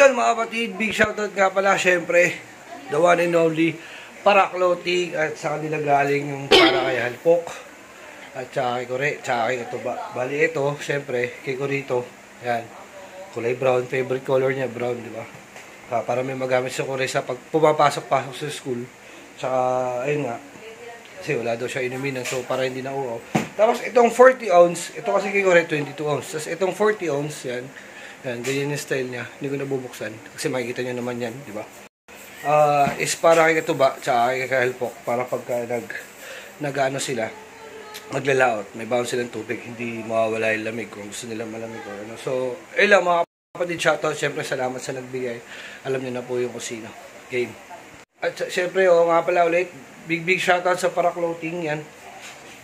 Ayun mga kapatid, big shoutout nga pala syempre, the one and only Para Clothing, at sa kanila galing yung para kay Halpok at saka kay Kore, tsaka kay Katuba. Bali ito, syempre, kay Corito, yan, kulay brown, favorite color niya, brown, di ba? Para may magamit sa Kore sa pag pumapasok-pasok sa school. Tsaka, ayun nga, kasi wala daw siya inuminan, so para hindi na uaw. Tapos itong 40 ounce, ito kasi kay Kore 22 ounce. Tapos itong 40 ounce, yan, ganyan yung style niya. Hindi ko nabubuksan. Kasi makikita nyo naman yan, di ba? Is para kay Katuba, tsaka kay Halpok. Para pagka nag-ano sila, maglalaot. May baon silang tubig. Hindi mawawala yung lamig kung gusto nila malamig. Or ano. So, lang mga kapatid, shoutout. Siyempre, salamat sa nagbigay. Alam niyo na po yung kusino. Game. At siyempre, nga pala ulit, big shoutout sa Para Clothing. Yan.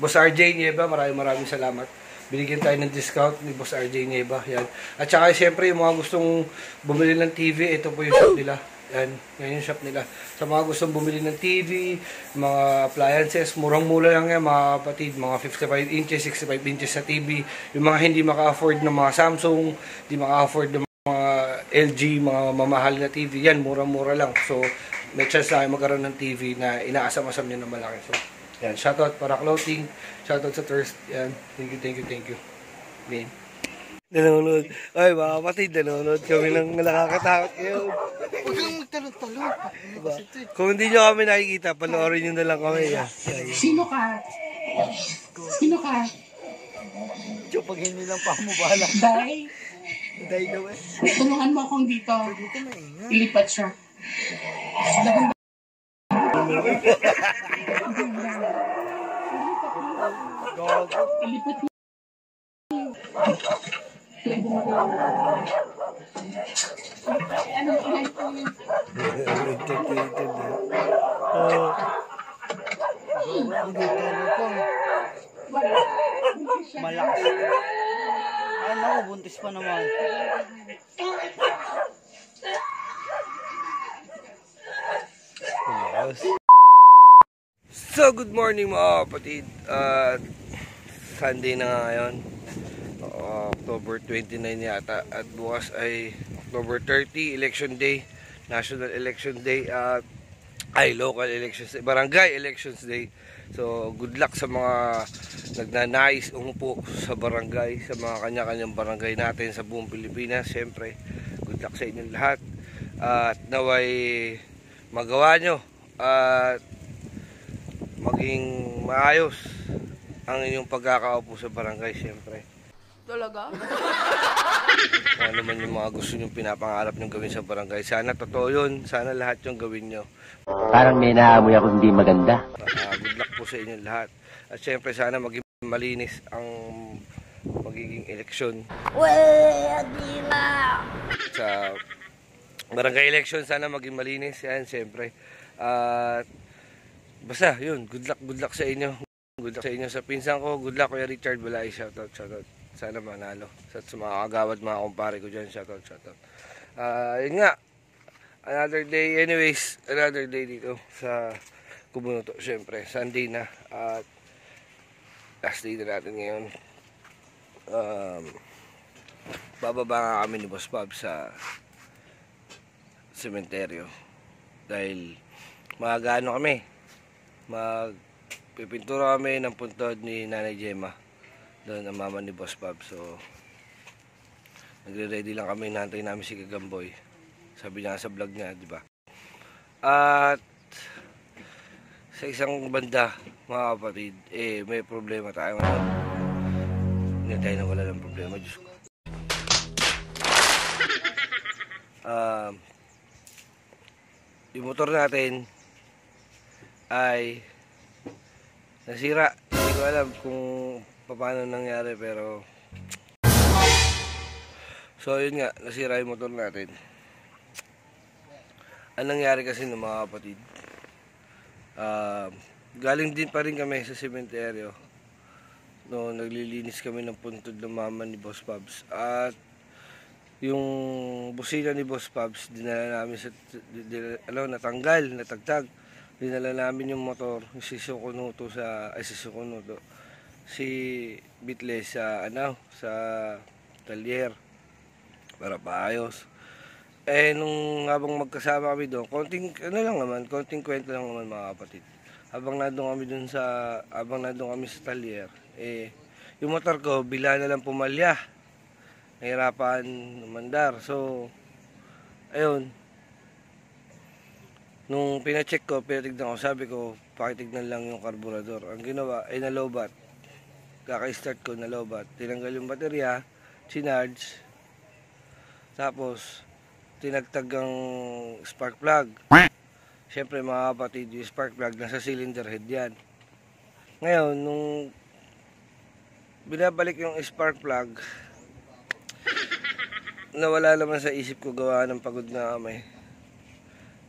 Boss RJ Nieva, maraming salamat. Binigyan tayo ng discount ni Boss RJ Nieva. Yan. At saka siyempre yung mga gustong bumili ng TV, ito po yung shop nila. Yan yung shop nila. Sa mga gustong bumili ng TV, mga appliances, murang-mura lang yan mga kapatid. Mga 55 inches, 65 inches na TV. Yung mga hindi maka-afford ng mga Samsung, hindi maka-afford ng mga LG, mga mamahal na TV. Yan, murang-mura lang. So, may chance na kayo magkaroon ng TV na inaasam-asam nyo na malaki. So, yan, shoutout Para Clothing, shoutout sa Thirst. Yan, thank you. Game. Nanonood. Ay, mga kapatid, nanonood kami ng nakakatakot ngayon. Huwag kang magtalon-talon. Diba? Kung hindi nyo kami nakikita, panoorin nyo na lang kami. Yan. Sino ka? Diyo, pag hindi lang pa mo bahala. Day? Day daw eh. Tulungan mo akong dito. Ilipat siya. Ilipat mo. Anong ilay po yun? Malakas. Ay, naku, buntis pa naman. So, good morning mga kapatid. Sunday na nga ngayon. October 29 yata. At bukas ay October 30, Election Day. National Election Day. Local Elections Day. Barangay Elections Day. So, good luck sa mga nagnanais umupo sa barangay, sa mga kanya-kanyang barangay natin sa buong Pilipinas. Siyempre, good luck sa inyong lahat. At naway magawa nyo at maging maayos ang inyong pagkakaupo sa barangay, siyempre. Talaga? Kung ano man yung mga gusto nyo pinapangarap nyo gawin sa barangay, sana totoo yun. Sana lahat yung gawin nyo. Parang may naamoy ako hindi maganda. Good luck po sa inyong lahat. At siyempre sana maging malinis ang magiging eleksyon. Sa barangay election, sana maging malinis. Yan, siyempre. Basta, yun. Good luck sa inyo. Good luck sa inyo sa pinsan ko. Good luck, Kuya Richard Balay. Shoutout. Sana manalo. Sa mga kagawad, mga kumpare ko dyan. Shoutout. Yun nga. Another day. Anyways, another day dito sa Kubunuto. Siyempre, Sunday na. At last day na natin ngayon. Bababa nga kami ni Boss Bob sa sementeryo. Dahil magano kami. Magpipintura kami ng puntod ni Nanay Gemma. Doon ang mama ni Boss Bob. So, nagre-ready lang kami. Nantay namin si Kagamboy. Sabi niya sa vlog niya, di ba? At sa isang banda, mga kapatid, may problema tayo ngayon. Hindi tayo na wala ng problema. Diyos ko. Yung motor natin ay nasira. Hindi ko alam kung paano nangyari, pero so yun nga, nasira yung motor natin. Ang nangyari kasi ng mga kapatid, galing din pa rin kami sa sementeryo. No, naglilinis kami ng puntod ng mama ni Boss Pabs. At yung busina ni Boss Pabs, dinala namin sa natagtag. Dinala namin yung motor, si Bitle sa sa talyer para paayos. Nung habang magkasama kami doon, konting kwento lang naman mga kapatid. Habang nandun kami sa talyer, yung motor ko, bila na lang pumalya. Nahirapan umandar. So, ayun. Nung pinacheck ko, pinatignan ko, sabi ko, pakitignan lang yung karburador. Ang ginawa ay nalobat. Kaka-start ko nalobat. Tinanggal yung baterya, sinarge. Tapos, tinagtag ang spark plug. Siyempre mga kapatid, yung spark plug nasa cylinder head yan. Ngayon, nung binabalik yung spark plug, nawala naman sa isip ko gawa ng pagod na kami.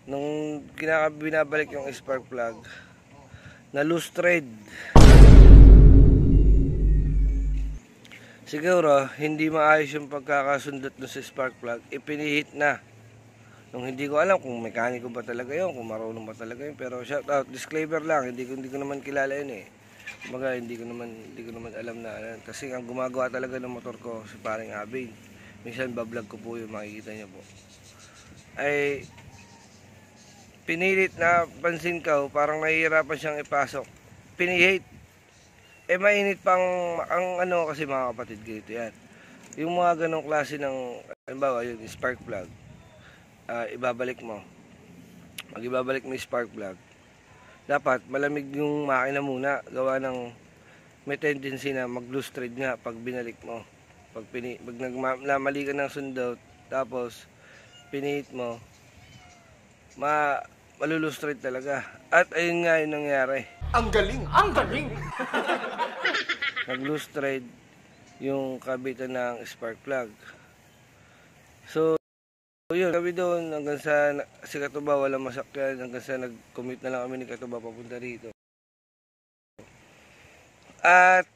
Nung binabalik yung spark plug, na loose thread. Siguro, hindi maayos yung pagkakasundot dun sa spark plug, ipinihit na. Nung hindi ko alam kung mekaniko ba talaga yun, kung marunong ba talaga yun. Pero shout out, disclaimer lang, hindi ko naman kilala yun eh. Kumbaga, hindi ko naman alam na. Kasi ang gumagawa talaga ng motor ko, si paring Abin. Minsan bablog ko po yun, makikita niyo po. Ay, pinilit na pansin ko, parang nahihirapan siyang ipasok. Pinihit. Mainit pang, kasi mga kapatid, ganito yan. Yung mga ganong klase ng, halimbawa, yun, spark plug. Ibabalik mo. Ibabalik mo yung spark plug. Dapat malamig yung makina muna. Gawa ng may tendency na mag-loose thread nga pag binalik mo. Pag namali ka ng sundot, tapos pinihit mo, malulose thread talaga. At ayun nga yung nangyari. Ang galing! Ang galing! Nag-loose thread yung kabitan ng spark plug. So, yun, kami doon hanggang sa si Katuba walang masakyan, hanggang sa nag-commute na lang kami ni Katuba papunta rito. At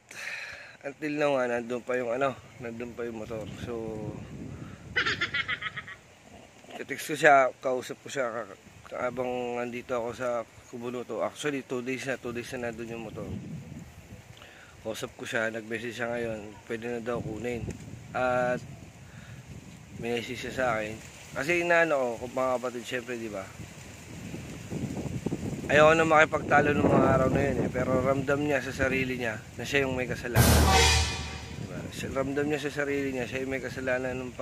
until now nandun pa yung motor. So text ko siya, kausap ko siya habang nandito ako sa Kubunuto. Actually 2 days na nandun yung motor. Kausap ko siya, nag-message siya ngayon, pwede na daw kunin. At minessage siya sa akin. Kasi inaano ko, mga kapatid, syempre, di ba? Ayoko na makipagtalo ng mga araw na yun eh. Pero ramdam niya sa sarili niya na siya yung may kasalanan. Diba? Ramdam niya sa sarili niya, siya yung may kasalanan ng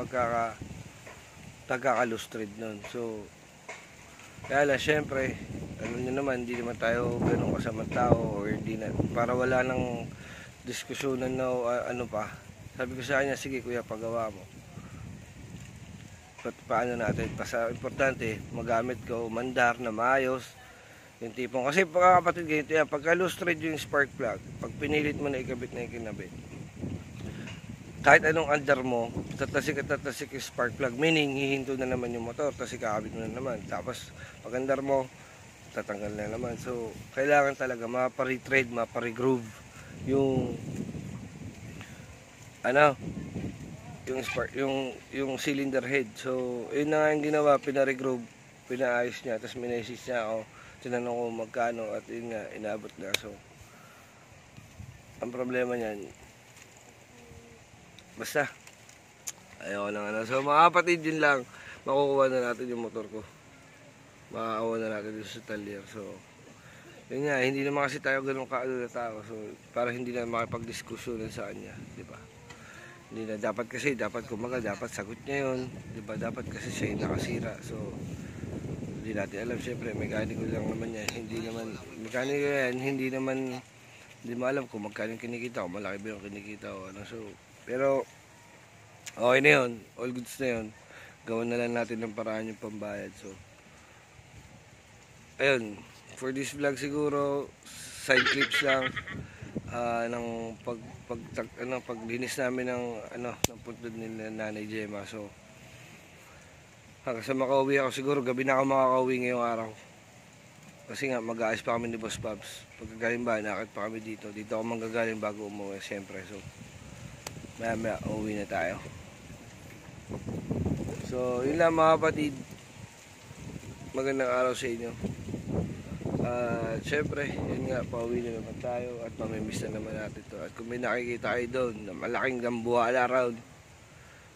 pagkaka-lustred nun. So, kaya lang, syempre, alam niyo naman, hindi naman tayo ganun kasamang tao or di na, para wala nang diskusyonan na ano pa. Sabi ko sa kanya, sige kuya, pagawa mo. Paano natin, importante magamit ko mandar na maayos yung tipong, kasi mga kapatid ganito yan, pagka loose thread yung spark plug, pag pinilit mo na ikabit na ikinabit, kahit anong andar mo, tatasik yung spark plug, meaning hihinto na naman yung motor, tapos ikakabit mo na naman, tapos pag andar mo tatanggal na naman. So kailangan talaga mapare-thread, mapare-groove yung yung cylinder head. So, yun na nga yung ginawa, pina-regroove, pinaayos niya, tapos minessage niya ako, tinanong ko magkano, at yun nga, inabot na. So, ang problema niyan, basta, ayaw lang So, mga kapatid, yun lang, makukuha na natin yung motor ko. Makakakuha na natin dito sa talyer. So, yun nga, hindi naman kasi tayo ganun kaano na tao. So, para hindi na makipag-diskusyonan sa kanya, di ba? Hindi na dapat sagot niya yun, di ba? Dapat kasi siya yung nakasira. So hindi natin alam, syempre mekaniko lang naman yan, hindi mo alam kung magkano yung kinikita o malaki ba yung kinikita o ano. So pero okay na yun, all goods na yun, gawin na lang natin ng paraan yung pambayad. So ayun, for this vlog siguro side clips lang ng paglinis namin ng puntod ni Nanay Gemma. So hanggang sa makauwi ako, siguro gabi na ako makakauwi ngayong araw, kasi nga mag-aayos pa kami ni Boss Babs. Pagkagaling ba, nakit pa kami dito ako manggagaling bago umuwi siyempre. So maya uwi na tayo. So yun lang mga kapatid, magandang araw sa inyo. Siyempre, yun nga, pauwi na naman tayo at mamimiss na naman natin to. At kung may nakikita kayo doon na malaking gambuhala around,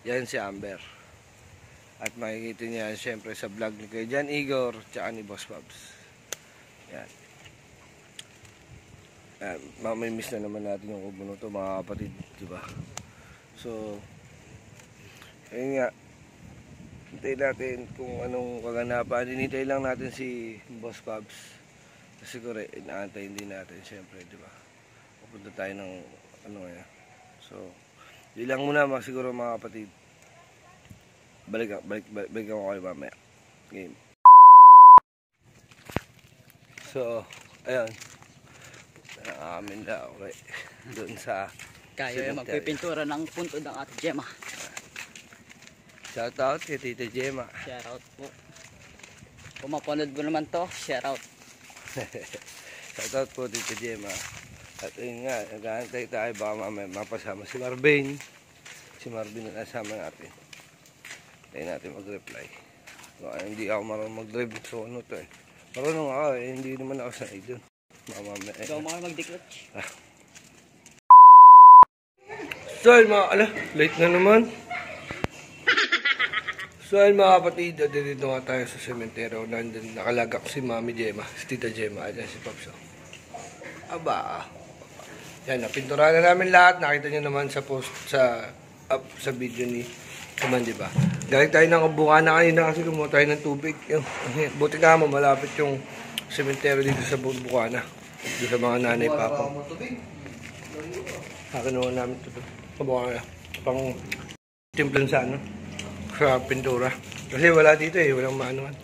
yan si Amber. At makikita niya syempre sa vlog ni Kuya Jan Igor tsaka ni Boss Babs. Yan. Mamimiss na naman natin yung kubo to mga kapatid, diba? So, ayun nga. Hintay natin kung anong kaganapan. Hinintay lang natin si Boss Babs. Kasi siguro, inaantayin din natin syempre, diba? Pupunta tayo ng ano ngayon. So, di lang muna siguro mga kapatid. Balik ako kayo mamaya. Game. So, ayun. Amin na okay. Doon sa Kayo ay magpipintura ng puntod ng Ate Gemma. shout out kay Tita Gemma. Shoutout po. Kung mapanood mo naman to, shoutout. Shout out po Tita Gemma. At ayun nga, nag-aantay tayo baka mamaya mapasama si Marvin. Si Marvin na nasama natin. Tayo natin mag-reply. Hindi ako marunong mag-drive. So ano to eh. Marunong ako eh. Hindi naman ako sanay dun. Mamamaya. Ikaw mga mag-declutch. So ayun late na naman. So ayun mga kapatid, dito nga tayo sa sementeryo. Nandun nakalagak si Mami Gemma, si Tita Gemma, at si Popso. Aba. Yan, napinturahan na namin lahat. Nakita nyo naman sa post, sa video ni Kuman, diba? Galing tayo ng Bukana kanina kasi kumuha tayo ng tubig. Buti nga mo, malapit yung sementeryo dito sa Bukana. Dito sa mga nanay, papa. Kinuha namin ito. Bukana. Pang timplan sa sa pintura. Kasi wala dito eh, walang maanuan.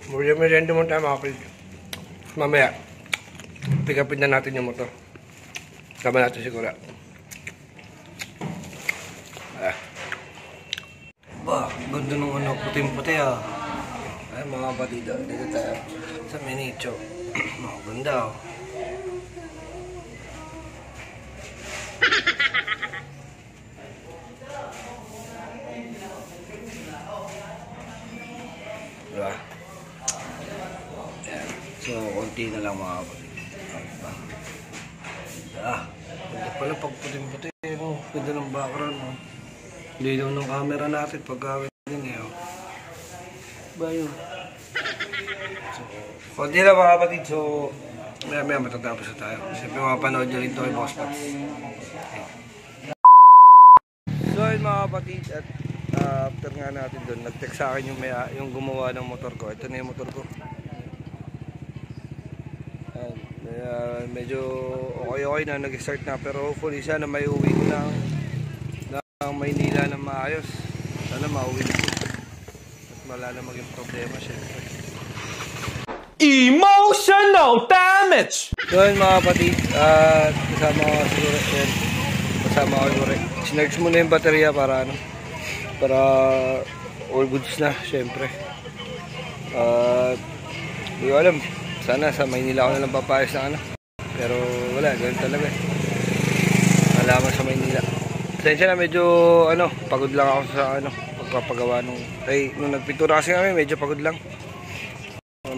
Merienda mo tayo mga kapatid. Mamaya, pick upin na natin yung motor. Kama natin siguro. Ganda nung puting-puti ah. Ay mga kapatid, dito tayo sa Minicho. Ganda oh. Diba? Ayan. So, konti na lang mga kapatid. Ganda pala pag puting-puti. Ganda ng background. Lilaw ng camera natin pag gawin din eh. Ba yun? So, konti na mga kapatid. So, maya matatapos na tayo. Siyempre mapapanood nyo rin ito kay Boss Babs. Okay. So, yun mga kapatid. At after nga natin doon, nag-text sa akin yung gumawa ng motor ko. Ito na yung motor ko. Medyo okay na, nag-start na. Pero hopefully sana may uwi ko ng Maynila na maayos. Sana mauwi na po. At wala na maging problema syempre. Emotional damage! So yun mga kapatid, kasama ko siguro yan. Kasama ko siguro. Sinarge muna yung baterya para all goods na syempre. Hindi ko alam. Sana sa Maynila ako nalang papayos na Pero wala, ganun talaga. Alaman sa Maynila. Sensya na medyo pagod lang ako sa pagpapagawa nung nagpintura kasi kami, medyo pagod lang.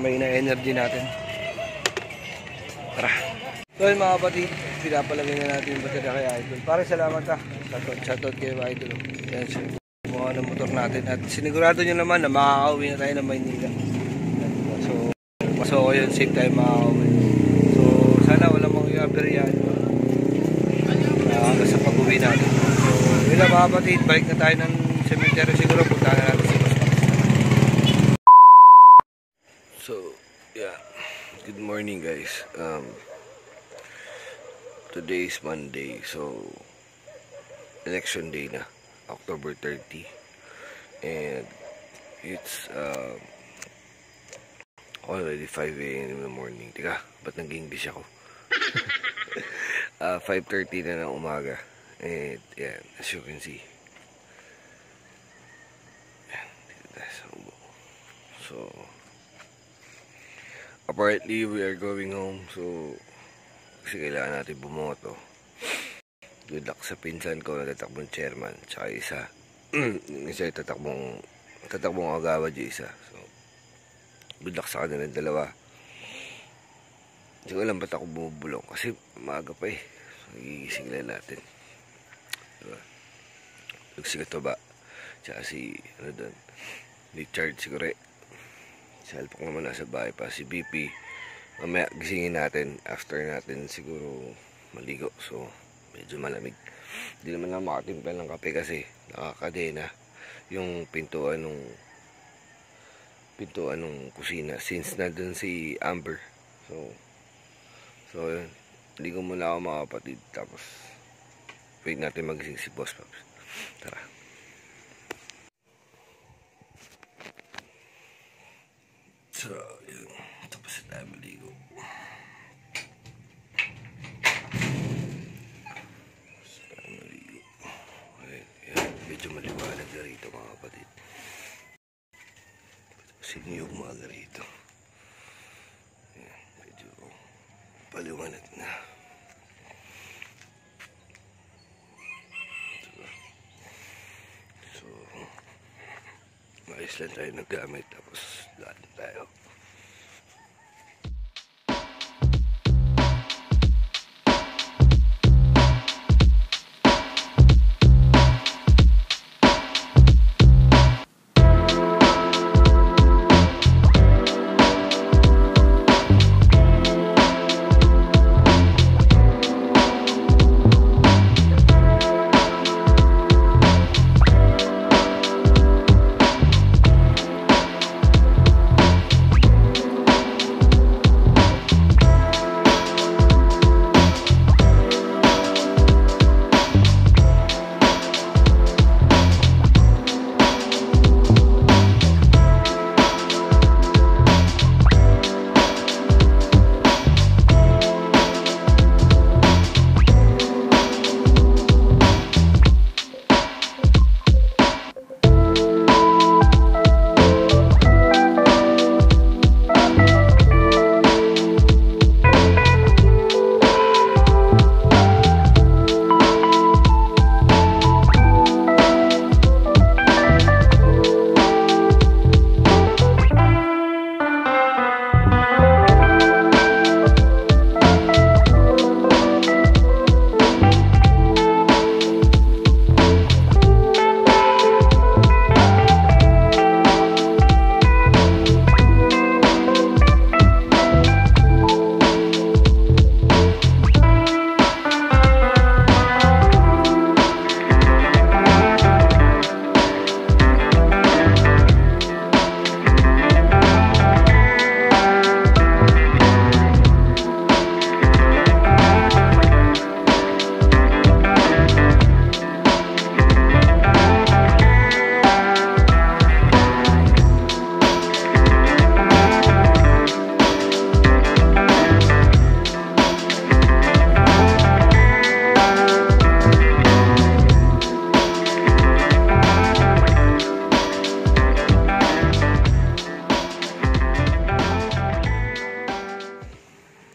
May na-energy natin. Tara. So yun mga kapatid, pinapalagay na natin yung baterya kay Idol. Pare salamat shoutout kayo Idol. Yan siya. Kumuha ng motor natin. At sinigurado nyo naman na makakauwi na tayo ng Maynila. So, masoko yun, safe tayo makakauwi. So, sana walang mga aberyan. Sa pag-uwi natin. So, yun lang mga kapatid, balik na tayo ng cemetery siguro. Punta na natin si Boss Babs. So, yeah. Good morning guys. Today is Monday. So, election day na. October 30. And it's already 5 a.m. in the morning. Tika, ba't nag-English ako? 5:30 na ng umaga. And yeah, as you can see. So, apparently we are going home. So, kasi kailangan natin bumoto. Good luck sa pinsan ko na tatakbong chairman. Tsaka isa. Isa yung tatakbong agawad yung isa. So, good luck sa kanilang dalawa. Hindi ko alam ba't ako bumubulong. Kasi maaga pa eh. So, nagigising lang natin. Diba? Lugsig ito ba? Tsaka si, ano doon, Richard siguro. Si Alpok naman nasa bahay pa. Si BP, mamaya gisingin natin. After natin siguro maligo. So, medyo malamig. Hindi naman lang makatimpla ng kape kasi nakakadena yung pintuan ng kusina. Since nandun si Amber. So, yun. Ligo muna ako mga kapatid. Tapos, wait natin magising si Boss Pops. Tara. So, yun. Tapos na tayo maligo. Okay, yan. Medyo maliwanag na rito mga kapatid. Sino yung umaga rito? Yan. Medyo paliwanag na. So, maayos lang tayo naggamit. Tapos, lahat tayo.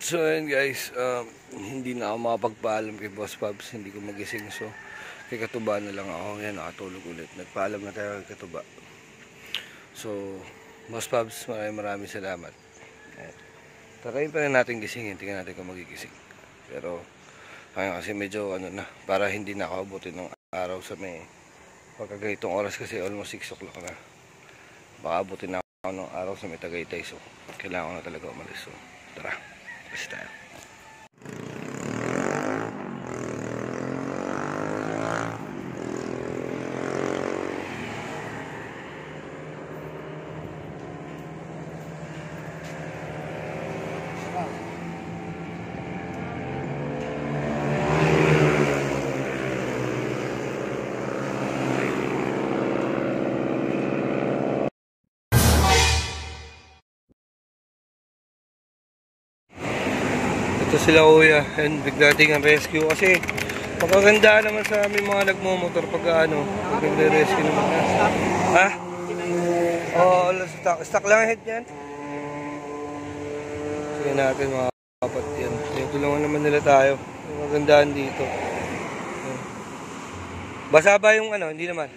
So ayun guys, hindi na ako makapagpaalam kay Boss Pops, hindi ko magising. So kay Katuba na lang ako, yan nakatulog ulit. Nagpaalam na tayo kay Katuba. So Boss Pops, maraming salamat. Tarayin pa rin natin gisingin, tingnan natin kung magigising. Pero kasi medyo para hindi na ako abutin ng araw sa may pagkagayitong oras kasi almost 6 o'clock na. Baka abutin na ako ng araw sa may Tagaytay. So kailangan ko na talaga umalis. So tara. Kasi tayo. Ito sila kuya, and bigla ting ang rescue kasi magaganda naman sa aming mga nagmumotor pag nagre-rescue naman na. Ha? Oo, stock lang head yan. Sige natin mga kapat yan. Tulungan naman nila tayo. Magandaan dito. Basa ba yung hindi naman.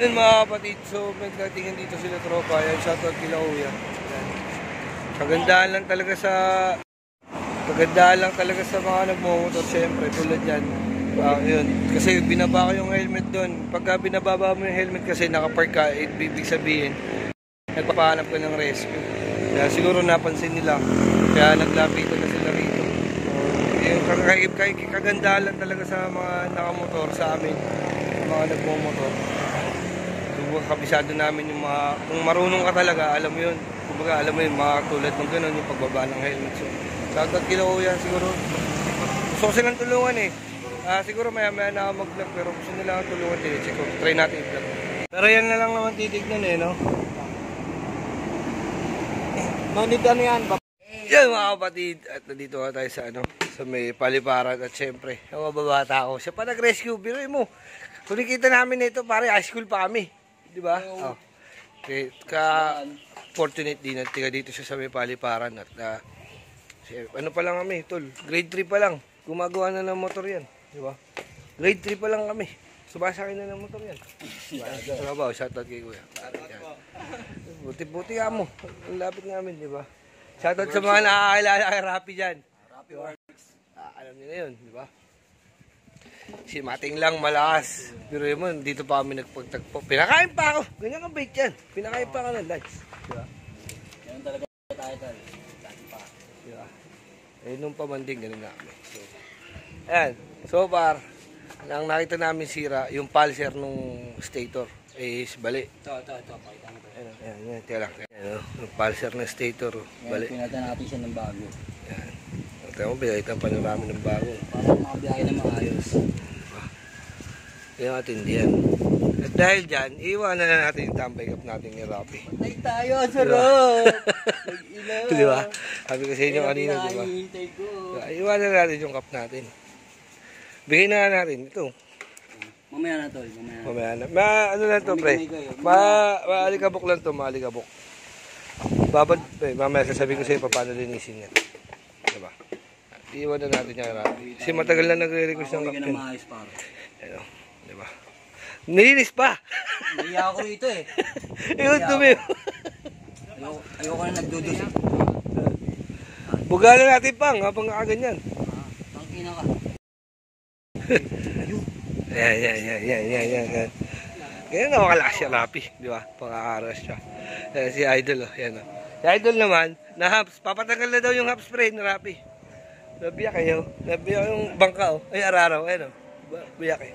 Yun mga kapatid, so nagdatingin dito sila tropa. Yan, shoutout kila kuya. kagandahan lang talaga sa mga nagmumotor, syempre, tulad yan. Yun. Kasi binaba ko yung helmet doon. Pagka binababa mo yung helmet kasi nakapark ka, ibig sabihin, nagpapahanap ka ng rescue. Kaya siguro napansin nila. Kaya naglapitan na sila rito. Yung kagandahan lang talaga sa mga nakamotor sa amin, mga nagmumotor. Subang kabisado namin yung mga, kung marunong ka talaga, alam mo yun. Kumbaga, alam mo yun, mga tulad ng gano'n, yung pagbaba ng helmet. So, shoutout kila Kuya, siguro. Gusto ko silang tulungan eh. Siguro maya-maya na ako mag-vlog, pero gusto nila akong tulungan din. Siguro, try natin i-vlog. Pero yan na lang naman titignan eh, no? Nonid ano yan? Yan mga kapatid, at nandito nga tayo sa sa may paliparan at syempre, yung mababata ako. Siya pa nag-rescue, biruin mo. Kung nakita namin ito, pare, high school pa kami. Di ba? Oh. Okay, fortunate din at tiga dito siya sa may paliparan at ano pa lang kami, tol, grade 3 pa lang, gumagawa na ng motor yan, di ba? Grade 3 pa lang kami, sumasakay na ng motor yan. Ano ba, shoutout kay Kuya. Buti-buti ka mo, ang lapit namin, di ba? Shoutout sa mga nakakilala kay Rappi dyan. Rappi Works. Alam niyo na yun, di ba? Si Mating lang malakas. Pero yun mo, dito pa kami nagpagtagpo. Pinakain pa ako. Ganyan ang bait yan. Pinakain pa ako ng lunch. Diba? Yan talaga tayo tal. Dati pa. Diba? Eh, nung pamanding, ganun na kami. So, ayan. So far, ang nakita namin sira, yung pulser nung stator is bali. Ito. Pakita mo ito. Ayan. Tiyan lang. Ayan, yung pulser ng stator, bali. Pinatan natin siya ng bago. Ayan. Ito mo, pinalitan pa namin ng bago. Para makabiyahe na maayos. Kaya matindi yan. At dahil dyan, iwanan na natin yung tambay cup natin ni Rappi. Patay tayo, sarap! Nag-ilaw! Di ba? Sabi ko sa inyo kanina, di ba? Hihintay ko. Iwanan na natin yung cup natin. Bigay na natin ito. Mamaya na tol, mamaya na. Ano lang to, pre? Maalikabok lang to, maalikabok. Mamaya sasabihin ko sa iyo paano linisin yan. Diba? Iwanan natin yung Rappi. Kasi matagal na nagre-request ng cup. Hindi ka na maayos pare. Ano? Diba? Nilinis pa! Naiya ako rito eh. Iyon dumi. Ayoko na nagdudus eh. Bugalan natin pang habang nakaganyan. Tangkina ka. Yan. Ganyan nakakalakas siya, Rappi. Di ba? Pang-aaras siya. Si Idol, yan o. Si Idol naman, na-hops. Papatagal na daw yung hop spray na Rappi. Nabiyak kayo. Nabiyak yung bangka o. Ay, araraw. Ayan o. Biyak eh.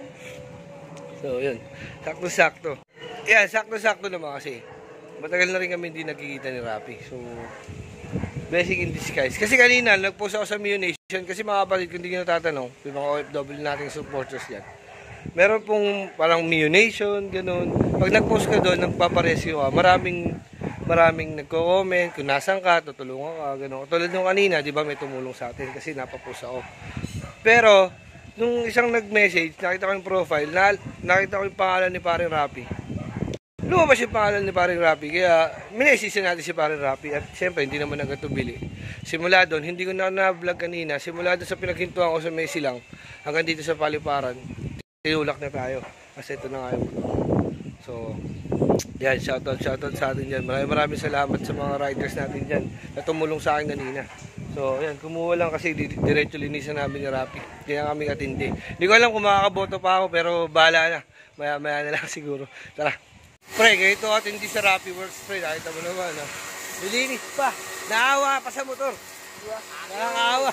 So, yun. Sakto-sakto. Yan, sakto-sakto naman kasi. Matagal na rin kami hindi nagkikita ni Rappi. So, blessing in disguise. Kasi kanina, nag-post ako sa Mio Nation. Kasi mga kapatid, kung hindi nyo natatanong, yung mga OFW nating supporters yan. Meron pong parang Mio Nation, ganun. Pag nag-post ka doon, nagpaparescue ka, maraming nagko-comment, kung nasan ka, tutulungan ka, ganun. Tulad nung kanina, di ba, may tumulong sa atin kasi napapost ako. Pero, nung isang nag-message, nakita ko yung profile, nakita ko yung pangalan ni Paring Rappi. Lumabas yung pangalan ni Paring Rappi, kaya minesisi natin si Paring Rappi at siyempre hindi naman nagatubili. Simula doon, hindi ko na-vlog kanina, simula doon sa pinaghintuan ko sa may silang hanggang dito sa paliparan, tinulak na tayo. Kasi ito na nga yung so, yan, shoutout sa atin dyan. Maraming salamat sa mga riders natin dyan na tumulong sa akin kanina. So, yan, kumuha lang kasi diretso linisan namin ni Rappi. Hindi na kami katindi. Hindi ko alam kung makakaboto pa ako, pero bahala na. Maya na lang siguro. Tara. Pre, ganito katindi sa Rappi Works, pre. Nakita mo naman, ha? Nilinis pa. Naawa pa sa motor. Diba? Nakakawa.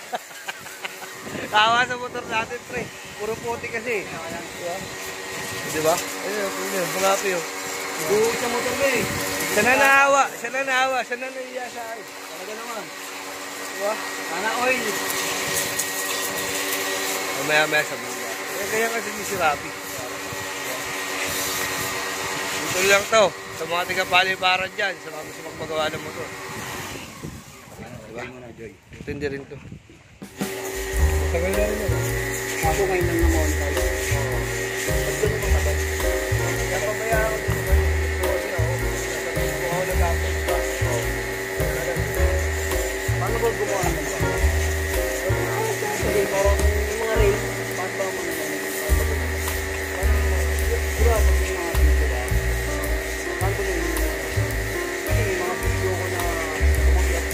Naawa sa motor natin, pre. Puro puti kasi. Diba? Ayun, Rappi, oh. Nag-uwi sa motor ba eh. Siya na naawa. Siya na naiya sa akin. Talaga naman. Diba? Sana oil. Maya sa buga. Kaya kasi hindi si Rappi. Dito lang to. Sa mga tiga-paliparan dyan. Sa mga gusto magpagawa ng motor. Diba? Ito hindi rin to. Tagal na rin yun. Ako ngayon lang naman tayo. Ba't ganun pa ba? Kaya pabayaan ko dito ba yung kasi ako. Kung ako nag-upload pa. Paano ba gumawa ng ba? Hindi, parang yung mga race, paano ba mga siguro pag may mga video ba? Paano ba yung kasi may mga video ko na umakyat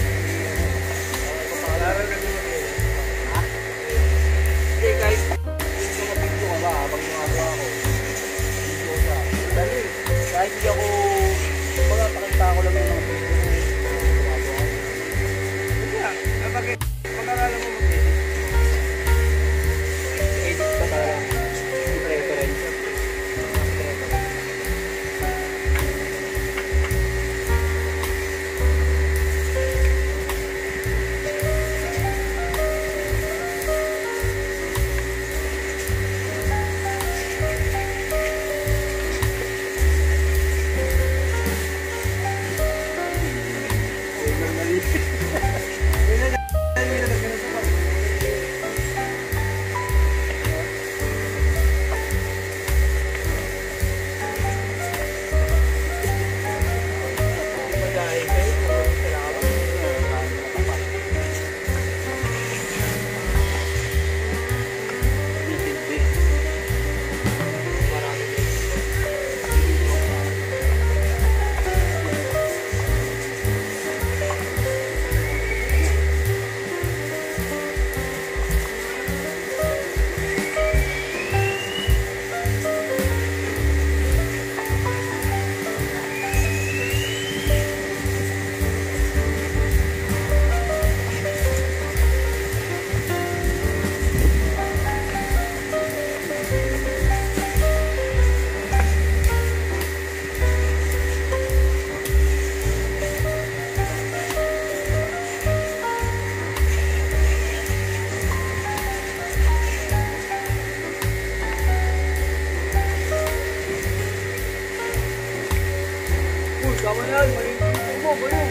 Tama na yan, maliit mo ba yun?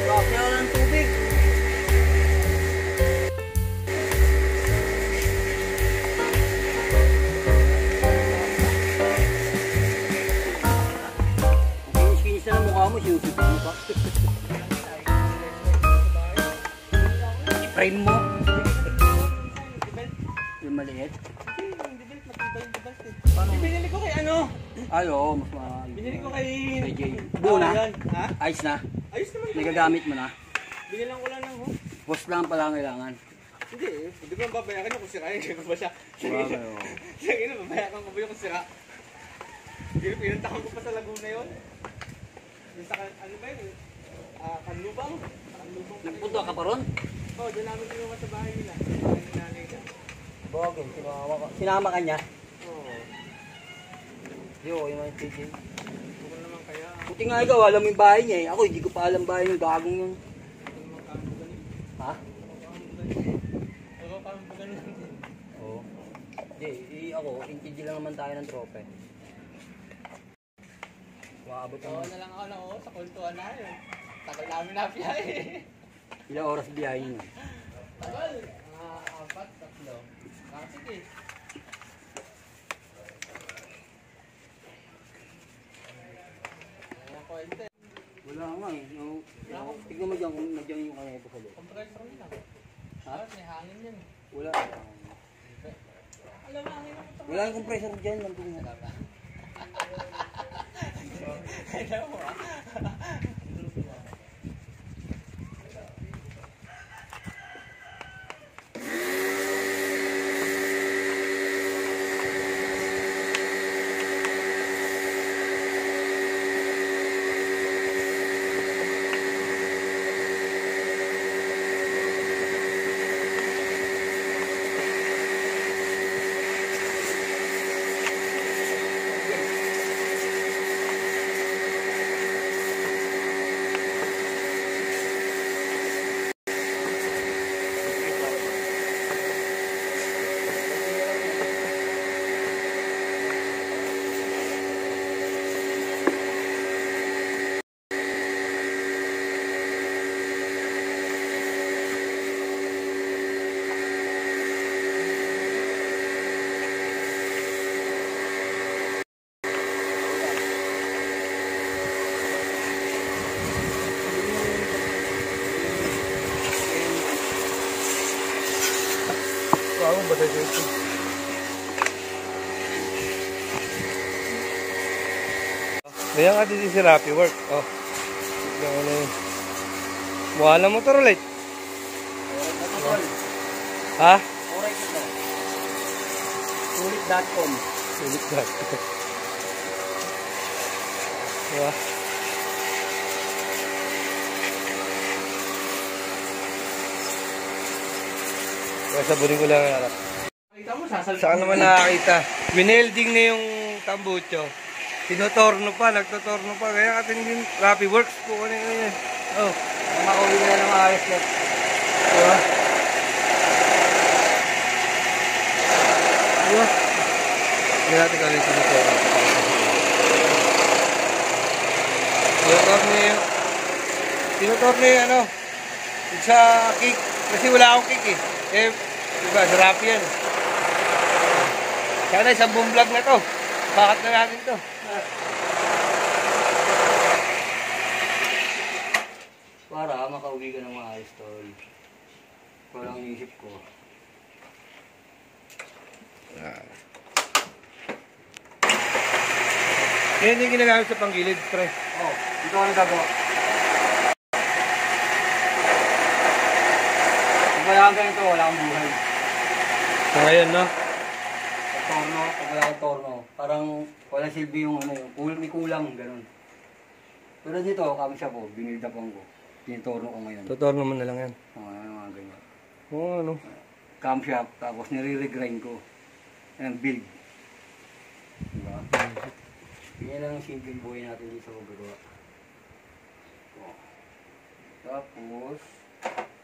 Bakit na ng tubig? Kinis-kinis na ng mukha mo, sinusipin mo pa. I-frame mo. Yung maliit. Binili ko kay ano? Ay, oo, mas mahal. Binili ko kay... Kay Jay. Buo na? Yan. Ha? Ayos na? Ayos naman. Nagagamit mo na? Binilang ko lang ng ho. Boss lang pala ang kailangan. Hindi eh. Hindi ko babayakan niya kung sirain ko ba siya. Bagay, oo. Sige na, babayakan ko ba yung kung sira? Pinuntahan ko pa sa Laguna yun. Yung sa, ano ba yun? Kanlubang. Kanlubang. Nagpunta ka pa ron? Oo, doon namin sinuha sa bahay nila. Sa bahay ni nanay niya. Bagay, sinama ka niya? Oo. Yo, yung mga TJ. Bukod naman kaya. Buti nga ikaw, alam mo yung bahay niya eh. Ako, hindi ko pa alam bahay ng gagong yun. Ha? Ako parang pa ganun din. Oo. Hindi, ako, TJ lang naman tayo ng trope. Maabot Oo naman. na lang ako na sa kultuhan na yun. Tagal namin na biyahe. Ilang oras biyahe niyo? Tagal. Mga 4, 3. Sige. Wala nga eh. Tignan mo dyan kung nandiyan yung kanya ito sa loob. Compressor nila. Ha? May hangin yan. Wala. Alam mo, hangin ako. Wala yung compressor dyan. Nandun nga. Alam mo ah. Ako ba tayo ito? Ayan nga din si Rappi Work. Oh. Tignan na yun. Mukha na motor ulit. Ha? Alright na to. Sulit.com. Sulit na. Diba? Kaya sabunin ko lang ang harap. Kita mo, sasalita. Saan naman nakakita? Winelding na yung tambucho. Tinotorno pa, nagtotorno pa. Kaya atin din Rappi Works po kanina yun. Oh. Makauwi na ng ayos na. Diba? Diba? Hindi natin kami tinotorno. Tinotorno yung ano, yung sa kick. Kasi wala akong kick eh. Eh, diba, sa Rappi yan. Sana isang buong vlog na to. Bakit na natin to? Para makauwi ka ng maayos, tol. Ito lang inisip ko. Yan yung ginagamit sa panggilid, pre. Oh, dito ka nagagawa. Kung wala kang ganito, wala kang buhay. So ngayon, no? Pag torno, pag wala kang torno, parang wala silbi yung ano yung may kulang, ganun. Pero dito, kami siya po, binildapan ko. Tinitorno ko ngayon. Tutorno mo na lang yan. Mga ganyan. Oo, ano? Camshaft, tapos nire-regrind ko. Ayan, build. Diba? Yan lang ang simpleng buhay natin dito sa magagawa. Tapos,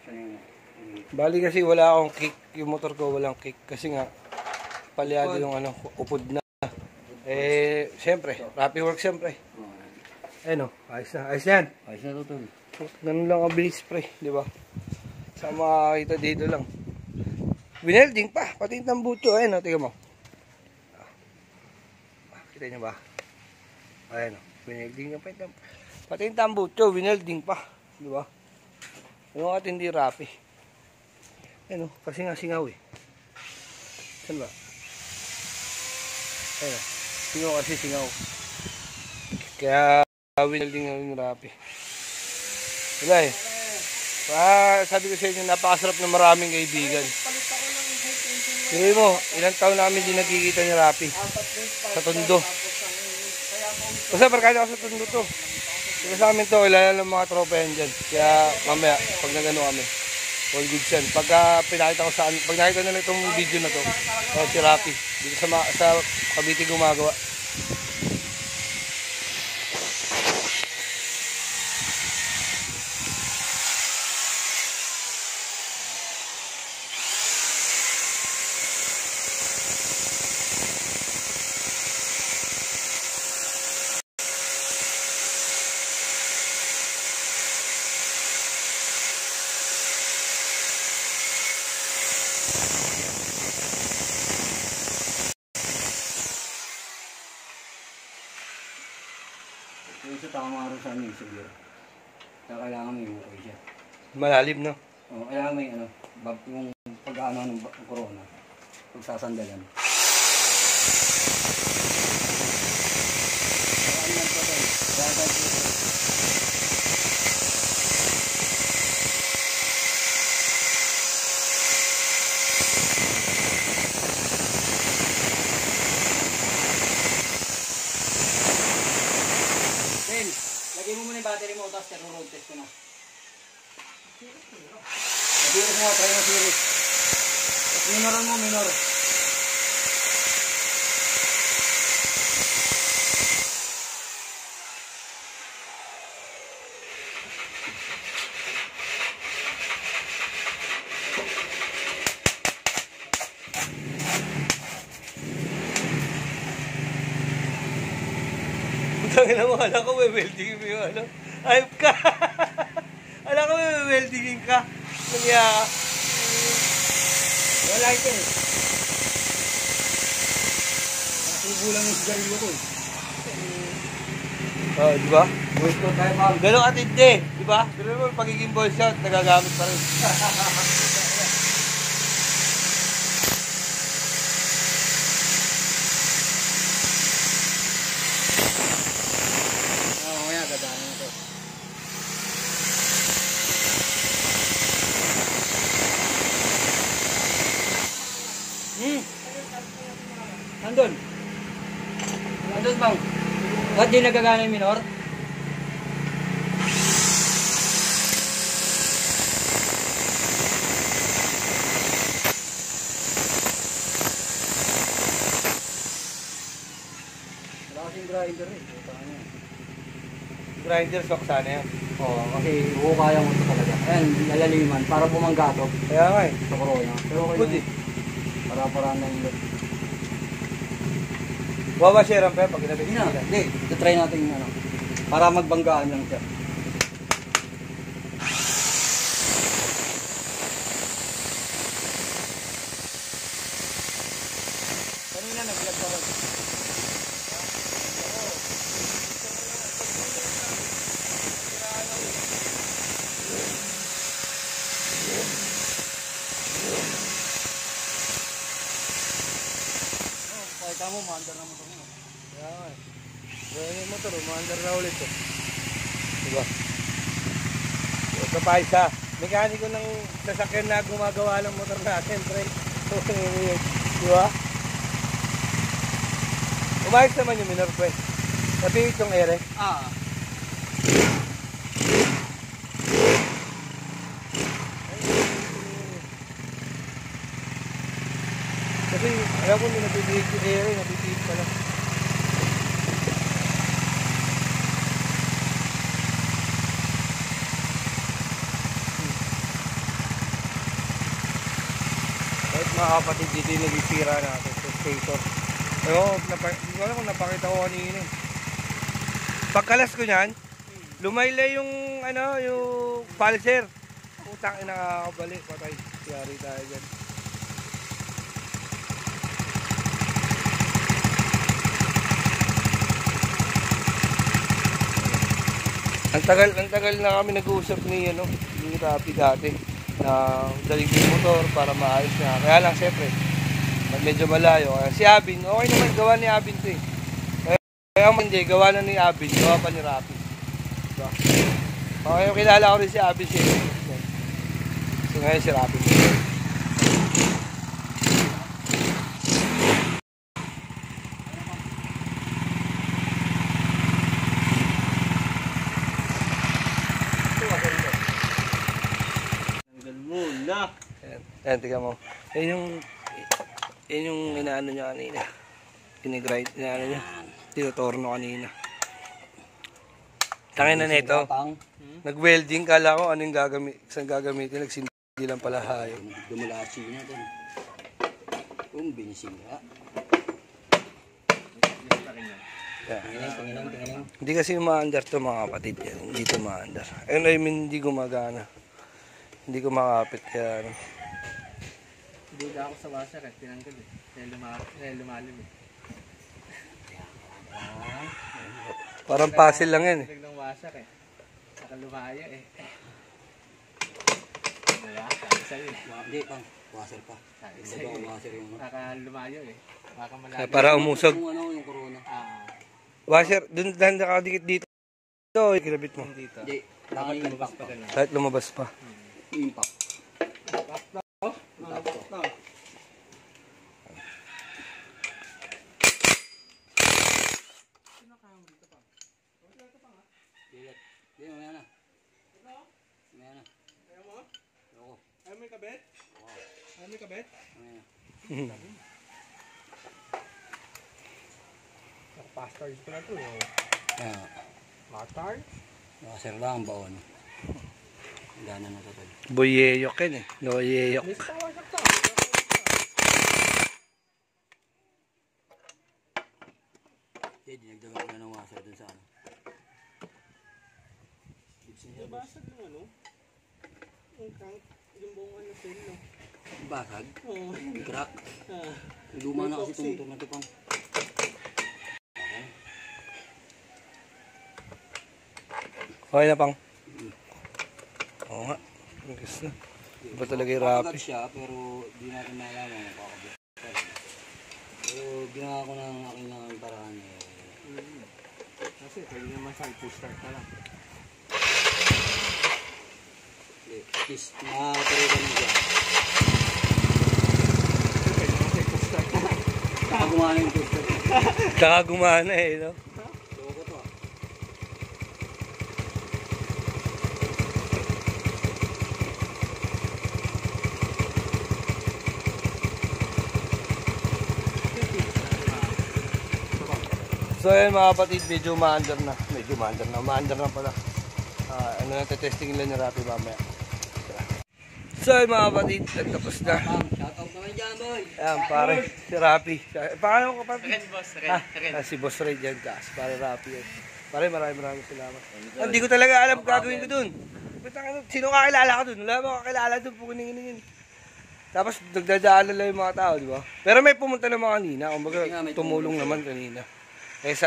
saan yung... Bali kasi wala akong kick. Yung motor ko walang kick. Kasi nga, palyado yung ano, upod na. Eh, siyempre, Rappi Works siyempre. Ayun o, ayos na. Ayos yan. Ayos na to, tol. Ganun lang kabilis, pre. Di ba? Sa makakita dito lang. Winelding pa. Pati yung tambucho. Ayun o, tingnan mo. Kita nyo ba? Ayun o. Winelding yung pa. Pati yung tambucho. Winelding pa. Di ba? Yung at hindi rapi. Ayun o. Kasi nga singaw eh. Saan ba? Ayun o. Singaw kasi singaw. Kaya winelding nga yung rapi. Wala eh. Sabi ko sa inyo, napakasarap na maraming kaibigan. Sige mo, ilang taon namin din nagkikita ni Rapi. Sa Tondo. Basta barkada ako sa Tondo to. Kaya sa amin to, ilan ng mga tropa yan dyan. Kaya mamaya, pag nagano kami, all good yan. Pagka pinakita ko saan, pag nakita nila itong video na to, si Rapi, dito sa Cavite gumagawa. Yung sa tama rin sa amin, siguro. Kaya kailangan may okay siya. Malalim, no? O, kailangan may ano, yung pag-ano ng corona. Pagsasandalan. Lagay mo muna yung battery mo, tapos road test ko na. Series mo, try mo series. Tapos minoran mo, minor. Tangina mo, alam ko may welding mo yung ano. Ayop ka! Alam ko may weldingin ka. Nangyaya ka. Wala ito eh. Nasubo lang yung sigarilyo ko eh. Oh, di ba? Boys ko tayo pa. Ganun atindi, di ba? Ganun mo, pagiging boy shot, nagagamit pa rin. Mamaya, gagana na to. Nandun. Nandun bang? Ba't di nagagana yung minor? Wala kasing grinder eh. Grinder shock sana yan. Oo, kasi kaya mo ito talaga. Ayan, lalaliman para bumangga to Kaya nga eh. sa corona. Pero okay Good eh. para na yung Wawa share ang pag ginabit Hindi na. nila. Hindi, try natin yung ano. Para magbanggaan lang siya. Kanina nag-vlog pa rin. Pakita mo, maandar na mo ito. Kaya nga eh. Ganyan yung motor, umaandar na ulit eh. Diba? Ito pa isa. Mekaniko ng sasakyan na gumagawa ng motor natin, pre. Diba? Umayos naman yung minor, pre. Pati itong ere. Ah. Kasi alam ko hindi natitiig yung ere, natitiig pala. Kahit mga kapatid dito yung nagisira natin sa stator. Pero hindi ko alam kung napakita ko kanina. Pagkalas ko niyan, lumaylay yung, yung pulser. Putang ina nakakabalik. Patay. Yari tayo dyan. Ang tagal na kami nag-uusap ni Rapi dati na dalig yung motor para maayos na. Kaya lang siyempre, medyo malayo. Kaya si Abin, okay naman gawa ni Abin to eh. Kaya hindi, gawa na ni Abin, gawa pa ni Rapi. Diba? Okay, kilala ko rin si Abin siya. So ngayon si Rapi. Ayan, tignan mo. Yan yung inaano niya kanina. Pinigrind, inaano niya. Tinutorno kanina. Tangin na nito. Nag-welding, kala ko anong saan gagamitin. Nagsindi lang pala hayo. Dumulachi na doon. Binisinga. Tingnan. Hindi kasi umaandar to mga kapatid. Hindi to umaandar. I mean, hindi gumagana. Hindi ko makapit kaya Duda ako sa washer eh, tinanggal eh. Kaya lumalim eh. parang puzzle lang yan eh. Tinanggal ng washer eh. Saka lumaya eh. Diba? Sabi sa'yo eh. Hindi, pang. Washer pa. Sabi sa'yo eh. Washer yung Saka lumayo eh. Baka malalim. Para umusog. yung corona. Washer, dun nakadikit dito. Ito, kinabit mo. Dito. Hindi. Dapat lumabas pa ganun. Kahit lumabas pa. Impact. Hindi, mamaya na. Mamaya na. Ayaw mo? Ayoko. Ayaw mo yung kabit? Ayaw mo yung kabit? Mamaya na. Pastards pala ito eh. Pastards? Washer lang ang baon. Gana na ito. Boyeyok yan eh. Loyeyok. Hindi, dinagdagan ko na ng washer dun sa ano. Basag yung ano? Yung tank, yung buong ano sale no? Basag? Oo. Crack? Luma na kasi itong motor na ito pang. Okay na pang. Oo nga. Gusto na. Iba talaga yung Rapi. Kakagat siya pero di natin malaman kung kakagat. Pero ginawa ko ng aking lang paraan eh. Kasi pwede naman sa i-push-start na lang. Kiss, matuloy na siya. Pwede naman sa i-push-start na lang. Nakagumana yung push-start. Tsaka gumana eh, no? Loko to ah. So yun mga kapatid, medyo umaandar na. Umaandar na pala. Testing nila ni Rapi mamaya. So yun mga kapatid, tapos na. Shoutout naman dyan boy. Ayan, pare, si Rapi. Paano ka papi? Red boss, red. Si Boss Ray dyan, pare Rapi yan. Pare, maraming salamat. Hindi ko talaga alam gagawin ko dun. Sino kakilala ka dun? Wala mo kakilala dun, pukuningin. Tapos nagdadaanan lang yung mga tao, di ba? Pero may pumunta naman kanina, kumbaga tumulong naman kanina. Eh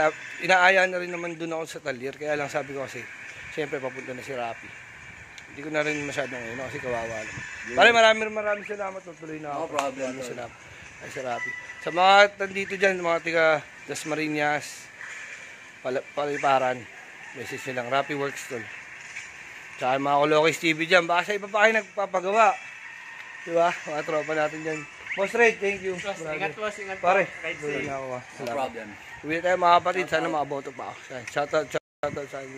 inaaya na rin naman dun ako sa Talir, kaya lang sabi ko kasi, siyempre papunta na si Rapi. Hindi ko na rin masyadong ngayon kasi kawawa naman. Pare, maraming salamat, tuloy na ako. No problem. Maraming salamat. Ay, si Rapi. Sa mga tandito dyan, mga tiga Dasmariñas, Paliparan, message nilang Rapi Works tol. Tsaka mga Colokis TV dyan, baka sa iba pa kayo nagpapagawa. Diba? Mga tropa natin dyan. Boss Red, thank you. Ingat boss, ingat po. Pare, Ride tuloy safe. na ako. No Salamat. problem. Uwi tayo mga kapatid, sana makaboto pa ako. Shoutout sa inyo.